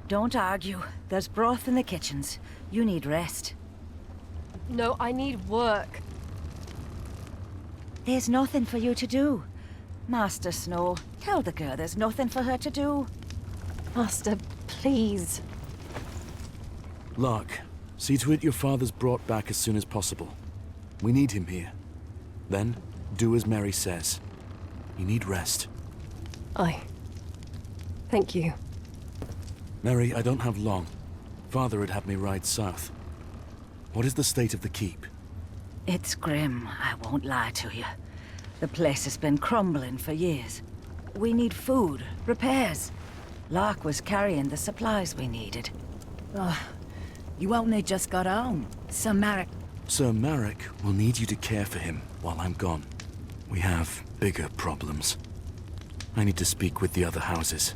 Don't argue. There's broth in the kitchens. You need rest. No, I need work. There's nothing for you to do. Master Snow, tell the girl there's nothing for her to do. Master, please. Lark, see to it your father's brought back as soon as possible. We need him here. Then, do as Mary says. You need rest. Aye. Thank you. Mary, I don't have long. Father had had me ride south. What is the state of the keep? It's grim, I won't lie to you. The place has been crumbling for years. We need food, repairs. Lark was carrying the supplies we needed. You only just got home. Sir Marek... Sir Marek will need you to care for him while I'm gone. We have bigger problems. I need to speak with the other houses.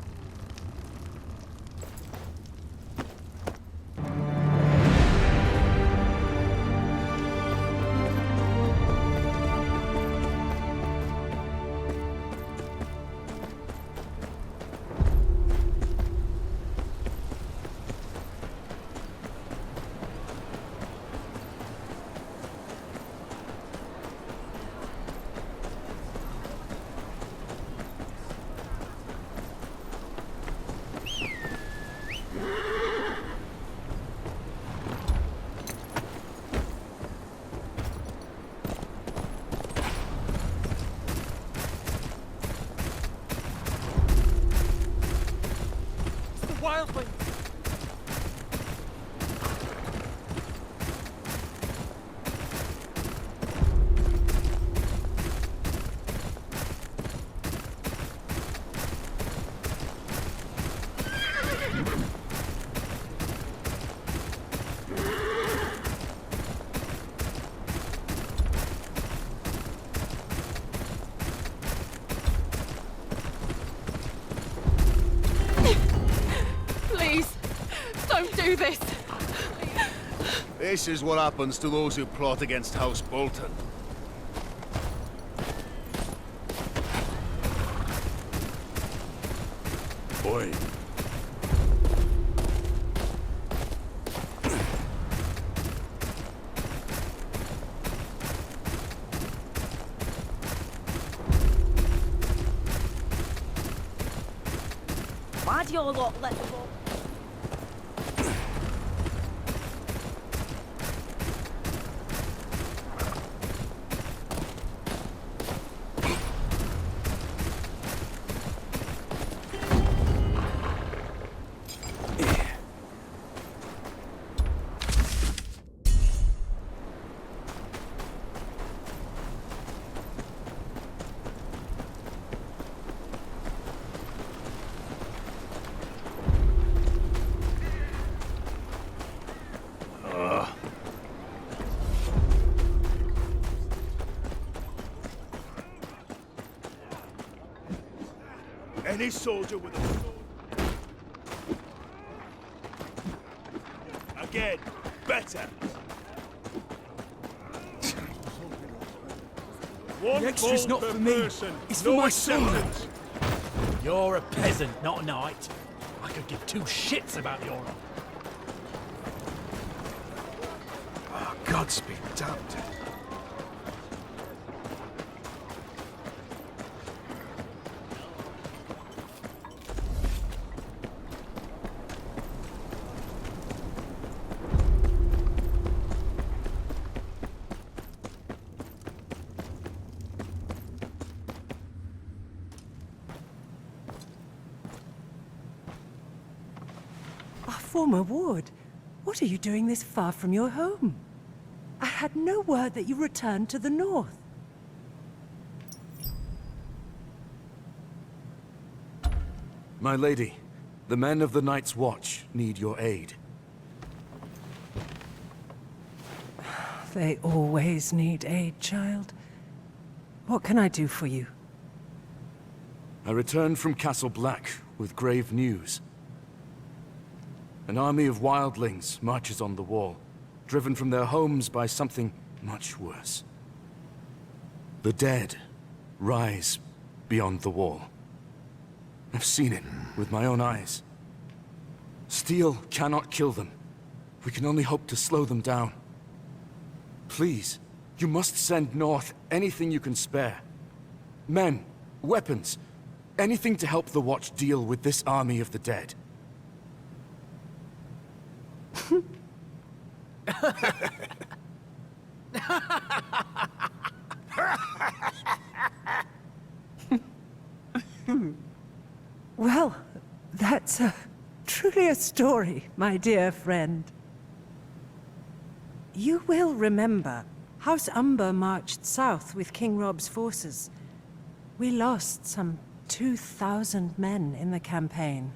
Wildling! Please, don't do this. This is what happens to those who plot against House Bolton. Boy. Why do you all lot let them go? Any soldier with a sword. Again, better. One The extra's ball not per for me. person. It's No for my son. exceptions. You're a peasant, not a knight. I could give two shits about your... Oh, Gods be damned. Former ward, what are you doing this far from your home? I had no word that you returned to the north. My lady, the men of the Night's Watch need your aid. They always need aid, child. What can I do for you? I returned from Castle Black with grave news. An army of wildlings marches on the wall, driven from their homes by something much worse. The dead rise beyond the wall. I've seen it with my own eyes. Steel cannot kill them. We can only hope to slow them down. Please, you must send north anything you can spare. Men, weapons, anything to help the Watch deal with this army of the dead. Well, that's truly a story, my dear friend. You will remember, House Umber marched south with King Rob's forces. We lost some 2,000 men in the campaign.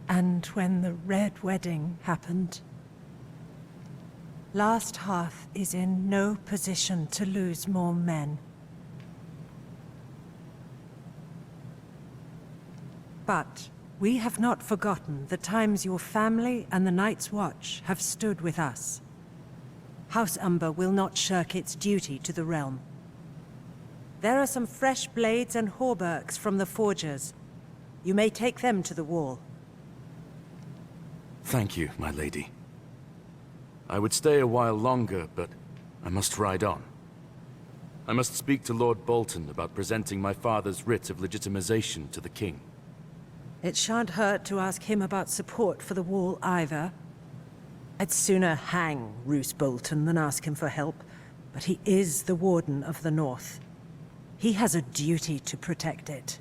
And when the Red Wedding happened, Last Hearth is in no position to lose more men. But we have not forgotten the times your family and the Night's Watch have stood with us. House Umber will not shirk its duty to the realm. There are some fresh blades and hauberks from the forgers. You may take them to the wall. Thank you, my lady. I would stay a while longer, but I must ride on. I must speak to Lord Bolton about presenting my father's writ of legitimization to the king. It shan't hurt to ask him about support for the wall either. I'd sooner hang Roose Bolton than ask him for help, but he is the Warden of the North. He has a duty to protect it.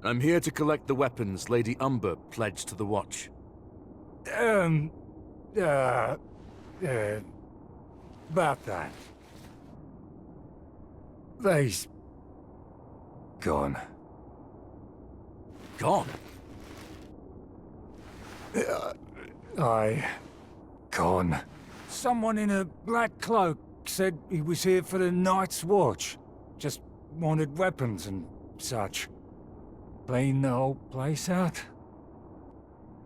I'm here to collect the weapons Lady Umber pledged to the Watch. About that. They's gone. Gone? Gone. Someone in a black cloak said he was here for the Night's Watch. Just wanted weapons and such. Clean the whole place out.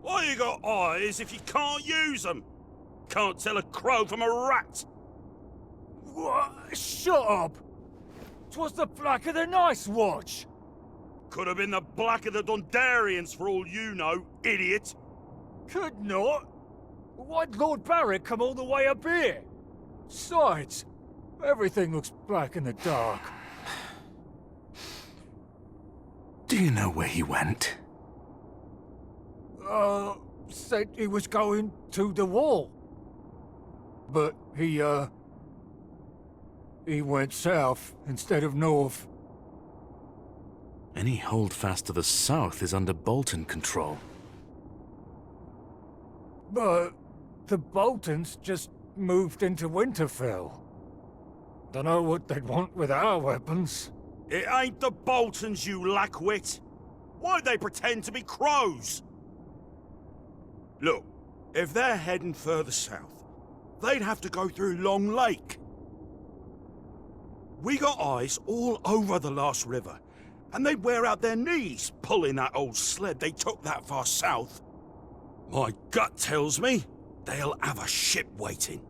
Why you got eyes if you can't use them? Can't tell a crow from a rat. What? Shut up! 'Twas the Black of the Night's Watch! Could have been the Black of the Dundarians for all you know, idiot. Could not? Why'd Lord Barrick come all the way up here? Besides, everything looks black in the dark. Do you know where he went? Said he was going to the wall. But he went south instead of north. Any holdfast to the south is under Bolton control. But the Boltons just moved into Winterfell. Dunno what they'd want with our weapons. It ain't the Boltons, you lackwit. Why'd they pretend to be crows? Look, if they're heading further south, they'd have to go through Long Lake. We got eyes all over the last river, And they'd wear out their knees pulling that old sled they took that far south. My gut tells me they'll have a ship waiting.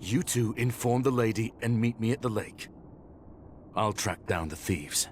You two inform the lady and meet me at the lake. I'll track down the thieves.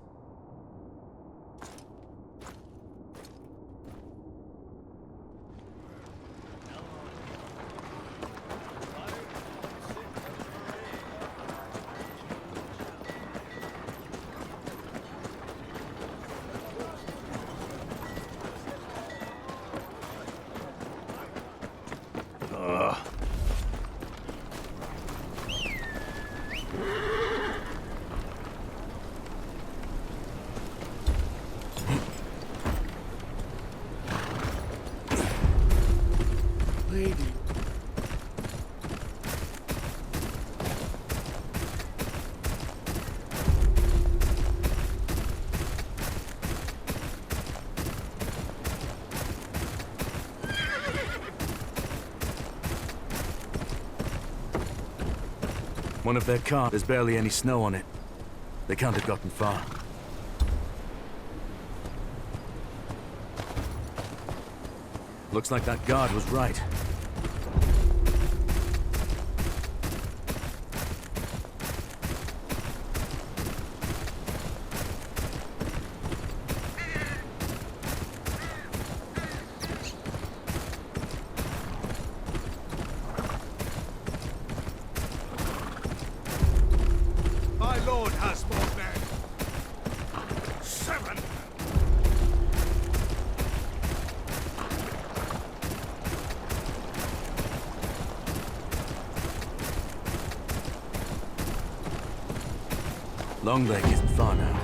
One of their cars, there's barely any snow on it. They can't have gotten far. Looks like that guard was right. My lord has more men. 7. Longleg isn't far now.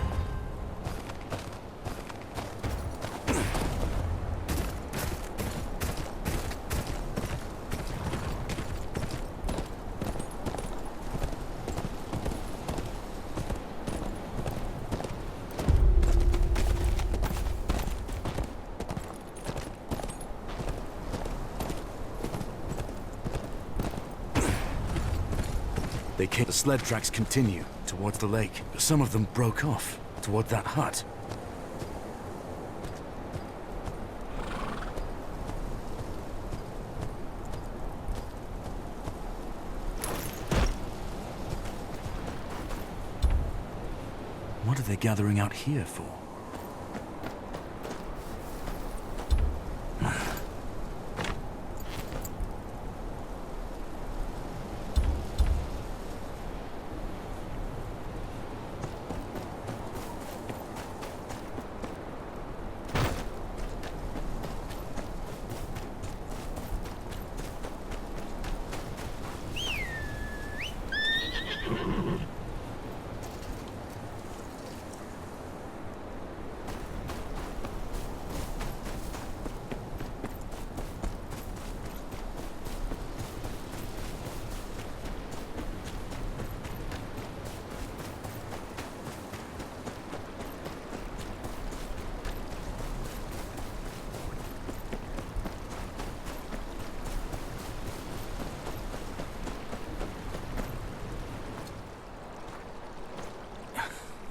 The sled tracks continue towards the lake. Some of them broke off toward that hut. What are they gathering out here for?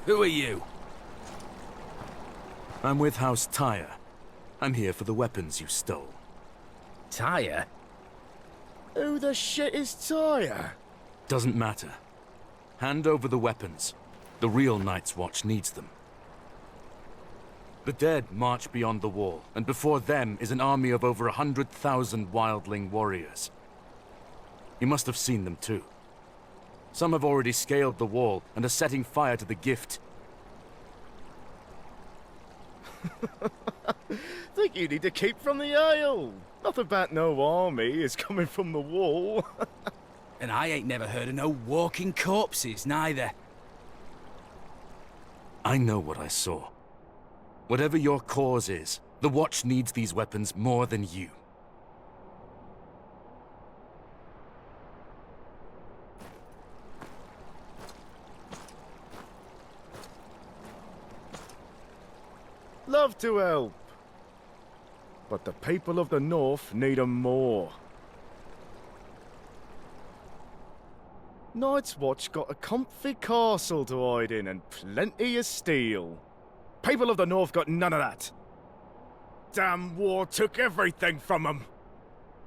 Who are you? I'm with House Tyre. I'm here for the weapons you stole. Tyre? Who the shit is Tyre? Doesn't matter. Hand over the weapons. The real Night's Watch needs them. The dead march beyond the wall, and before them is an army of over 100,000 wildling warriors. You must have seen them too. Some have already scaled the wall and are setting fire to the gift. Think you need to keep from the ale. Nothing about no army is coming from the wall. And I ain't never heard of no walking corpses, neither. I know what I saw. Whatever your cause is, the Watch needs these weapons more than you. Love to help. But the people of the North need 'em more. Night's Watch got a comfy castle to hide in and plenty of steel. People of the North got none of that. Damn war took everything from them.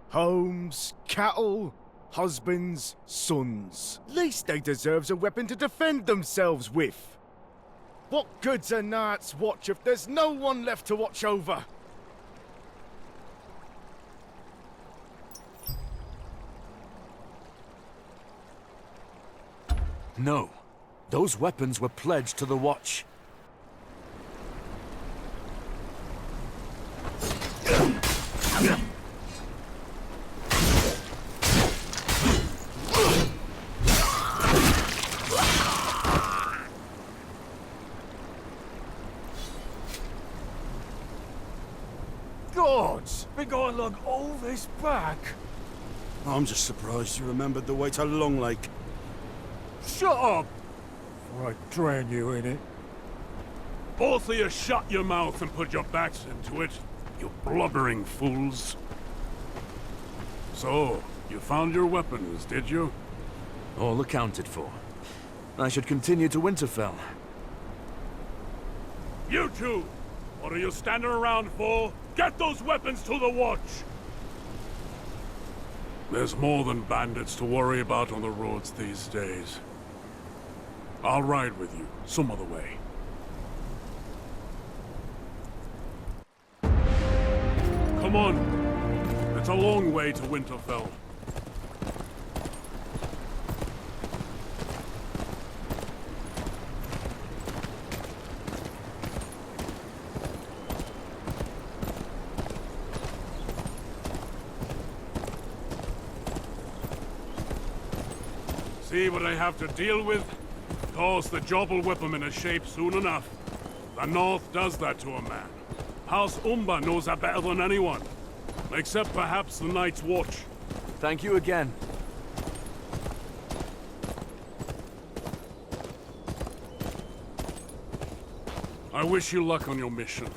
Homes, cattle, husbands, sons. Least they deserves a weapon to defend themselves with. What good's a Night's Watch if there's no one left to watch over? No. Those weapons were pledged to the Watch. Gods, we gotta look all this back. I'm just surprised you remembered the way to Long Lake. Shut up! Before I drown you in it. Both of you shut your mouth and put your backs into it, you blubbering fools. So, you found your weapons, did you? All accounted for. I should continue to Winterfell. You two! What are you standing around for? Get those weapons to the Watch! There's more than bandits to worry about on the roads these days. I'll ride with you, some other way. Come on. It's a long way to Winterfell. See what I have to deal with? Of course, the job will whip him into shape soon enough. The North does that to a man. House Umber knows that better than anyone. Except perhaps the Night's Watch. Thank you again. I wish you luck on your mission.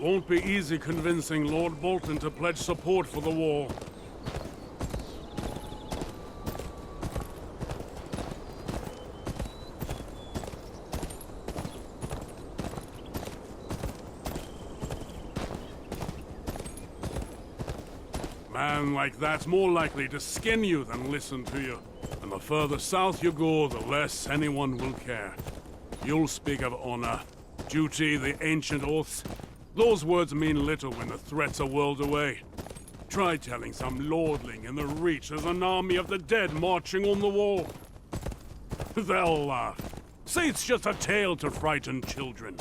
Won't be easy convincing Lord Bolton to pledge support for the war. Man like that's more likely to skin you than listen to you. And the further south you go, the less anyone will care. You'll speak of honor, duty, the ancient oaths. Those words mean little when the threat's a world away. Try telling some lordling in the Reach there's an army of the dead marching on the wall. They'll laugh. Say it's just a tale to frighten children.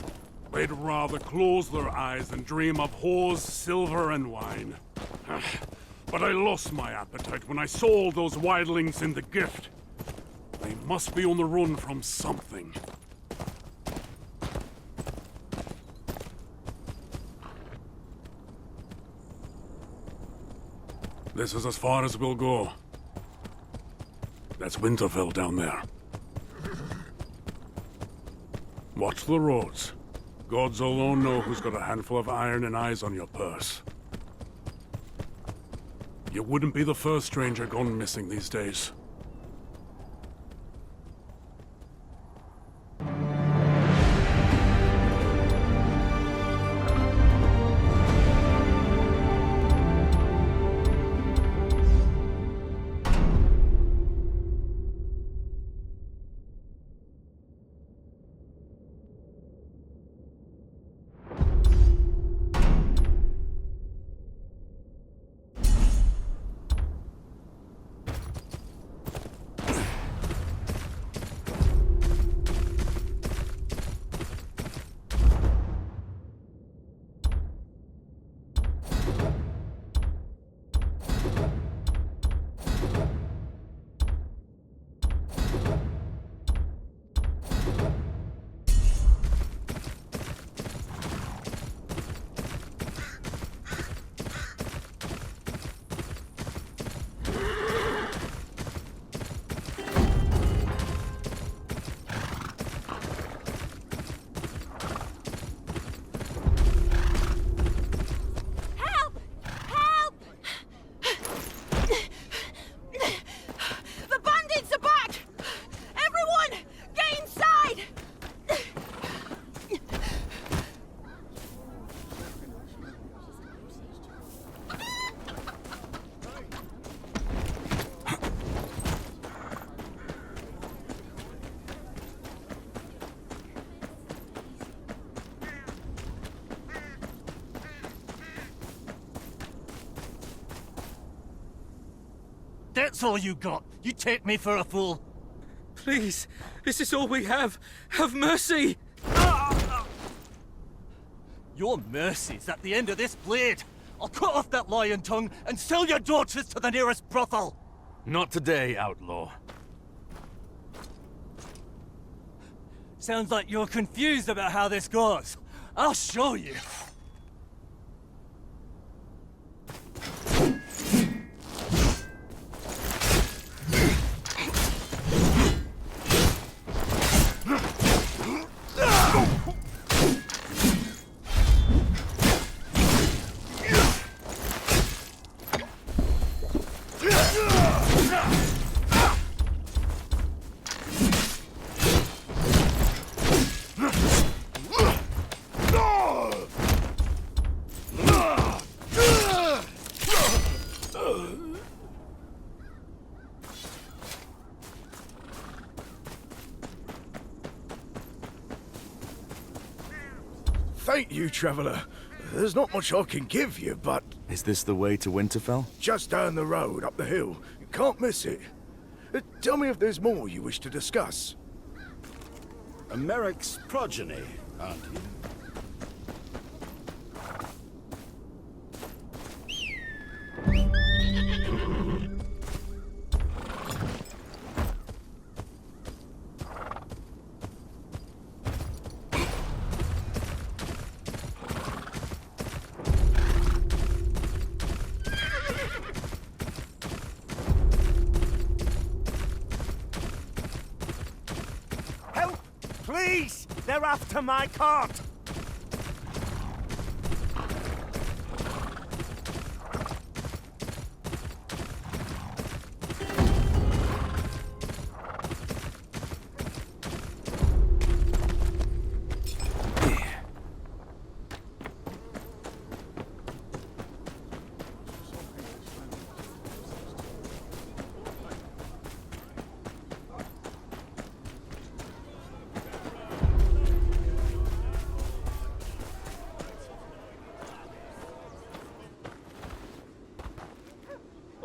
They'd rather close their eyes than dream of whores, silver, and wine. But I lost my appetite when I saw all those wildlings in the gift. They must be on the run from something. This is as far as we'll go. That's Winterfell down there. Watch the roads. Gods alone know who's got a handful of iron and eyes on your purse. You wouldn't be the first stranger gone missing these days. That's all you got. You take me for a fool. Please, this is all we have. Have mercy! Your mercy's at the end of this blade. I'll cut off that lion tongue and sell your daughters to the nearest brothel. Not today, outlaw. Sounds like you're confused about how this goes. I'll show you. Thank you, traveller. There's not much I can give you, but... Is this the way to Winterfell? Just down the road, up the hill. You can't miss it. Tell me if there's more you wish to discuss. A Merrick's progeny, aren't you? Please! They're after my cart!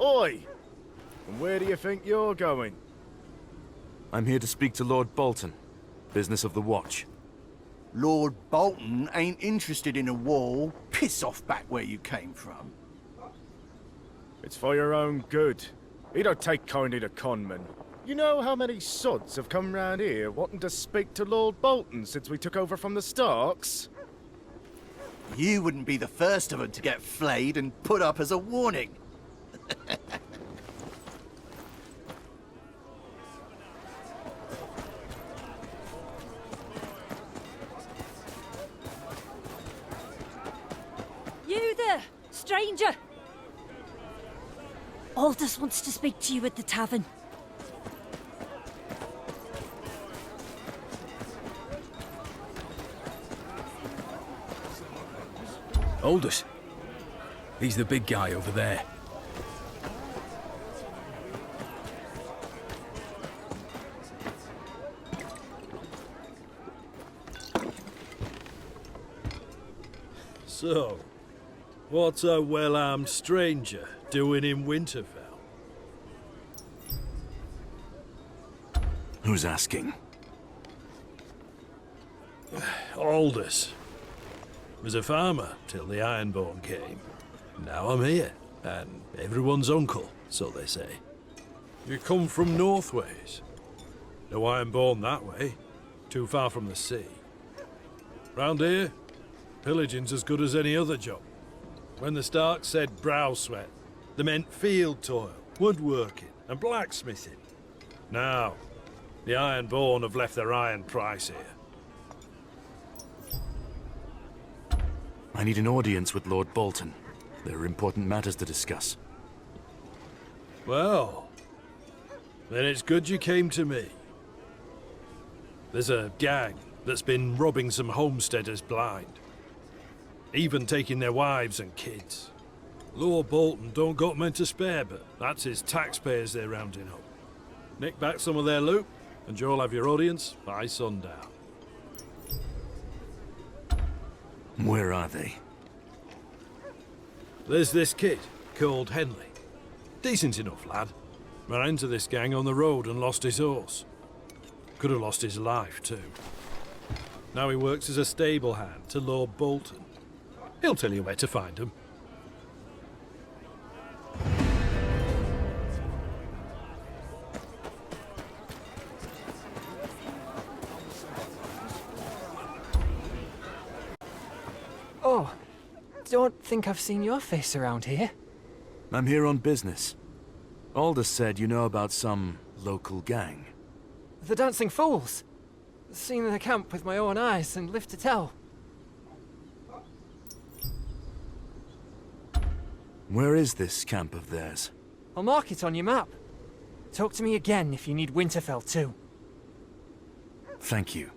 Oi! And where do you think you're going? I'm here to speak to Lord Bolton. Business of the Watch. Lord Bolton ain't interested in a war. Piss off back where you came from. It's for your own good. He don't take kindly to conmen. You know how many sods have come round here wanting to speak to Lord Bolton since we took over from the Starks? You wouldn't be the first of them to get flayed and put up as a warning. You there, stranger! Aldous wants to speak to you at the tavern. Aldous. He's the big guy over there. So, what's a well-armed stranger doing in Winterfell? Who's asking? Aldous. Was a farmer till the Ironborn came. Now I'm here, and everyone's uncle, so they say. You come from Northways. No Ironborn that way, too far from the sea. Round here, pillaging's as good as any other job. When the Starks said brow sweat, they meant field toil, woodworking, and blacksmithing. Now, the Ironborn have left their iron price here. I need an audience with Lord Bolton. There are important matters to discuss. Well, then it's good you came to me. There's a gang that's been robbing some homesteaders blind. Even taking their wives and kids. Lord Bolton don't got men to spare, but that's his taxpayers they're rounding up. Nick back some of their loot, and you'll have your audience by sundown. Where are they? There's this kid called Henley. Decent enough lad. Ran into this gang on the road and lost his horse. Could have lost his life, too. Now he works as a stable hand to Lord Bolton. He'll tell you where to find him. Oh, don't think I've seen your face around here. I'm here on business. Aldous said you know about some local gang. The Dancing Fools. Seen the camp with my own eyes and live to tell. Where is this camp of theirs? I'll mark it on your map. Talk to me again if you need Winterfell too. Thank you.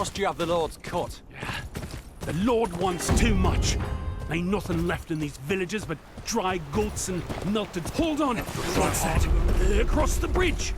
trust you have the Lord's cut. Yeah. The Lord wants too much. Ain't nothing left in these villages but dry goats and melted... Hold on! What's that? Across the bridge!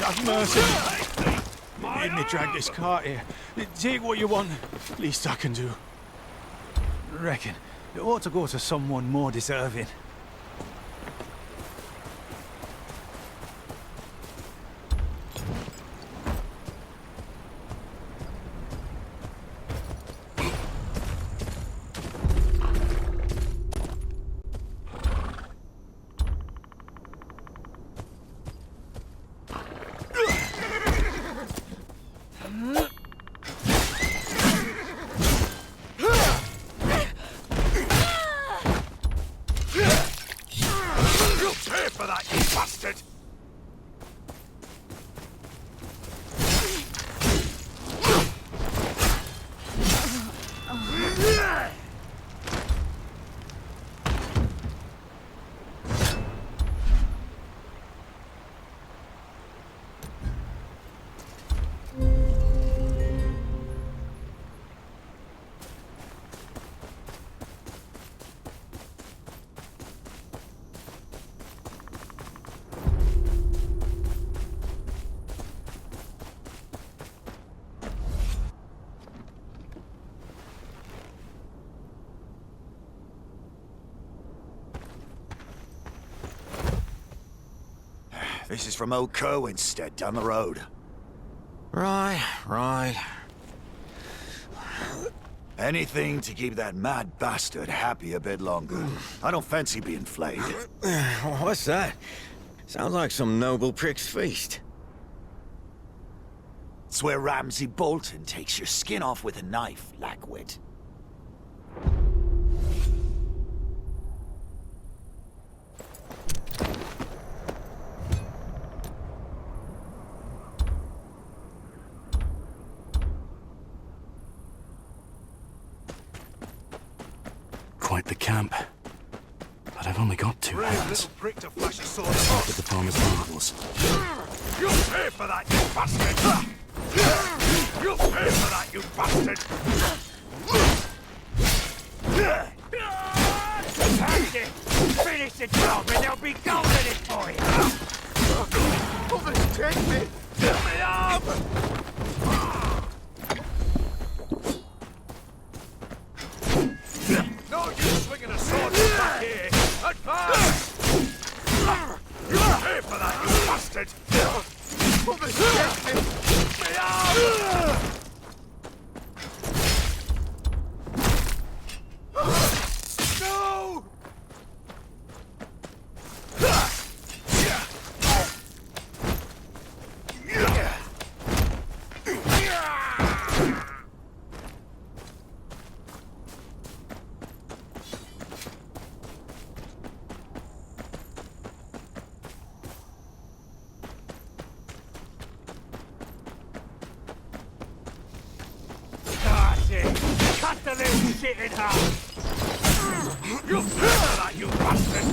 Have mercy. Made me drag this cart here. Take what you want. Least I can do. Reckon it ought to go to someone more deserving. For that, you bastard! This is from old Kerwin's stead down the road. Right. Anything to keep that mad bastard happy a bit longer. I don't fancy being flayed. What's that? Sounds like some noble prick's feast. It's where Ramsay Bolton takes your skin off with a knife, lackwit. Quite the camp. But I've only got 2 hands. Prick to flash a sword. Look at the farmer's marvels. You'll pay for that, you bastard! You'll pay for that, you bastard! That's it! Finish the job and there'll be gold in it for you! Oh, take me! Get me up! No use swinging a sword from back here! Advance! You'll pay for that, you bastard! Mother, take me! Get me up! No! Cut the little shit in half! You'll pay for that, you bastard!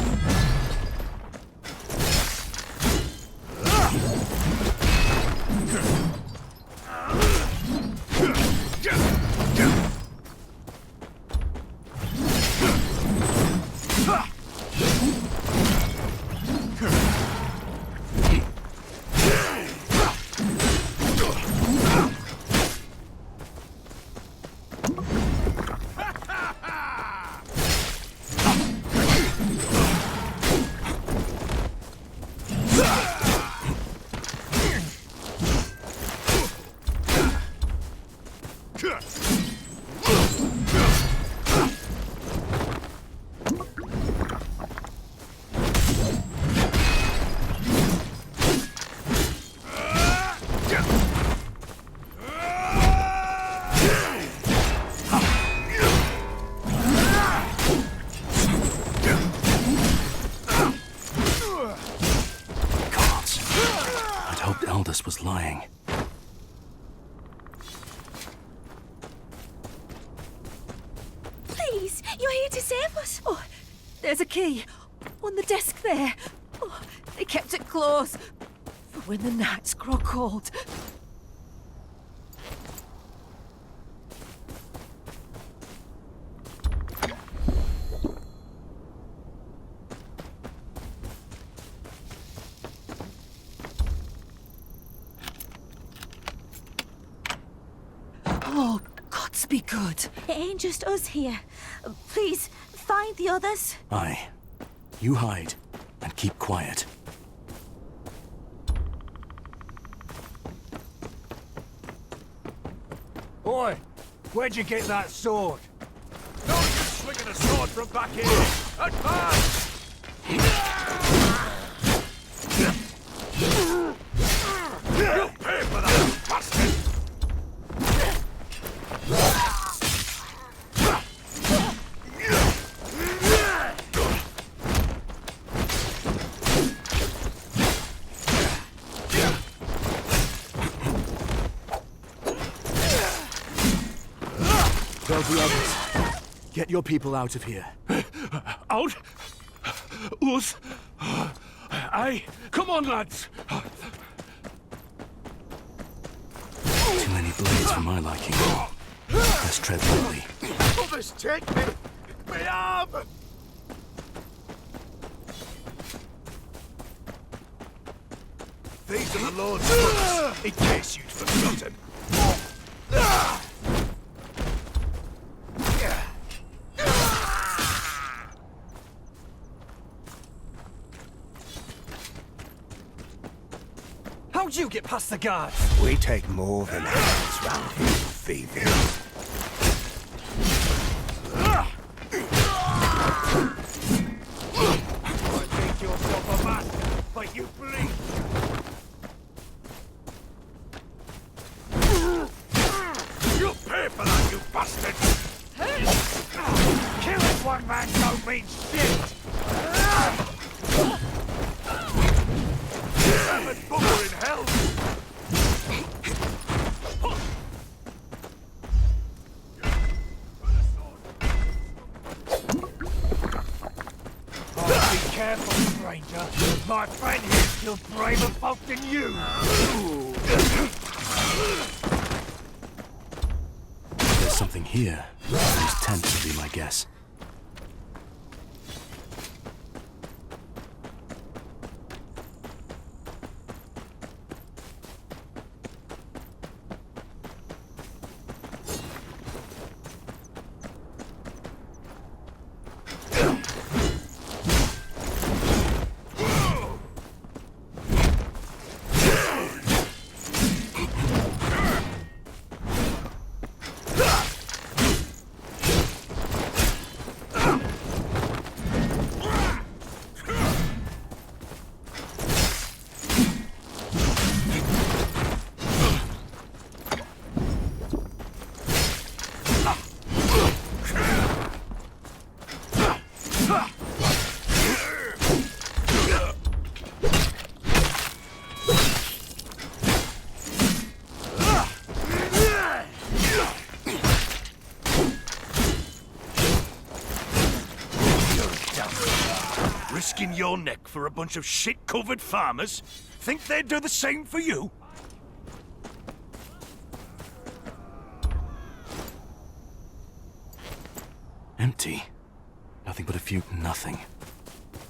Aldous was lying. Please, you're here to save us. Oh, there's a key on the desk there. Oh, they kept it close for when the nights grow cold. Oh, gods be good. It ain't just us here. Please, find the others. Aye. You hide and keep quiet. Oi, where'd you get that sword? No, you're swinging a sword from back here. Advance! You'll pay for that, you bastard! Tell the others. Get your people out of here. Out? Us? Aye. Come on, lads. Too many blades for my liking. Let's tread lightly. Others, take me! My arm! These are the Lord's books, in case you'd forgotten. How'd you get past the guards? We take more than hands round here, thieving. Think yourself a master, but you bleed. You'll pay for that, you bastard! Killing one man don't mean shit! Seven booger in hell! Oh, be careful, stranger. My friend here's killed braver folk than you. There's something here. These tents would be my guess. Risking your neck for a bunch of shit-covered farmers? Think they'd do the same for you? Empty. Nothing but a few... nothing.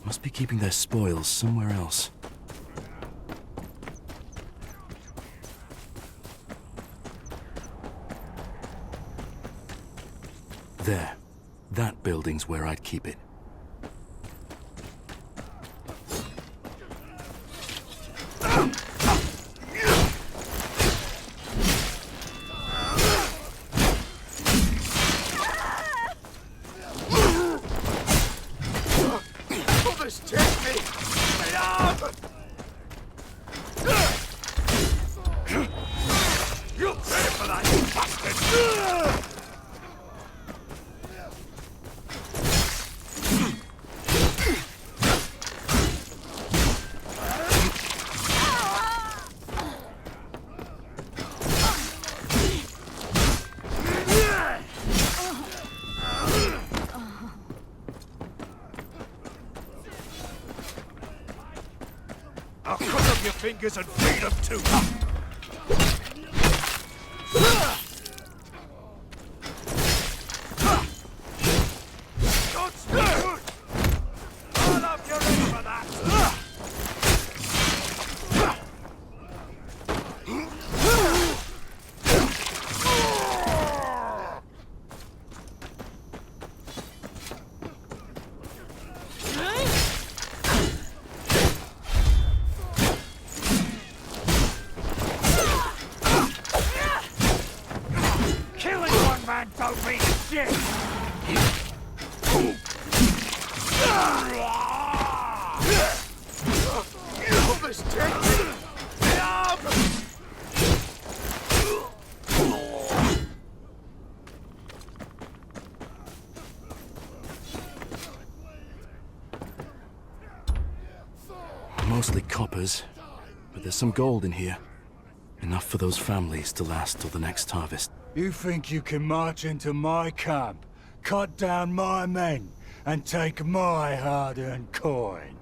Must be keeping their spoils somewhere else. There. That building's where I'd keep it. Others, take me! My arm! You'll pay for that, you bastard! I'll cut off your fingers and feed them to you. Godspeed! All up, you're ready for that! Killing one man don't mean shit! You almost take me! Mostly coppers, but there's some gold in here. Enough for those families to last till the next harvest. You think you can march into my camp, cut down my men, and take my hard-earned coin?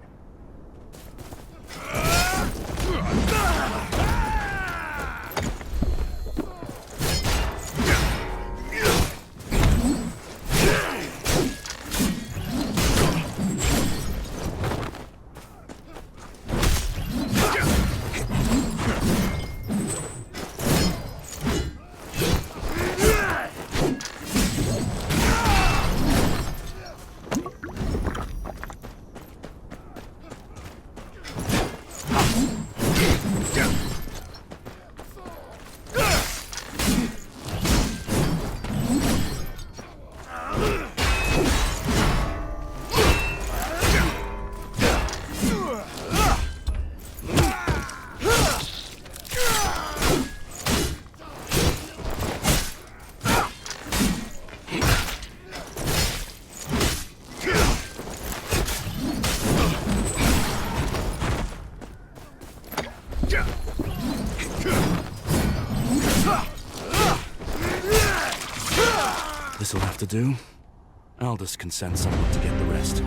This'll have to do. Aldous can send someone to get the rest.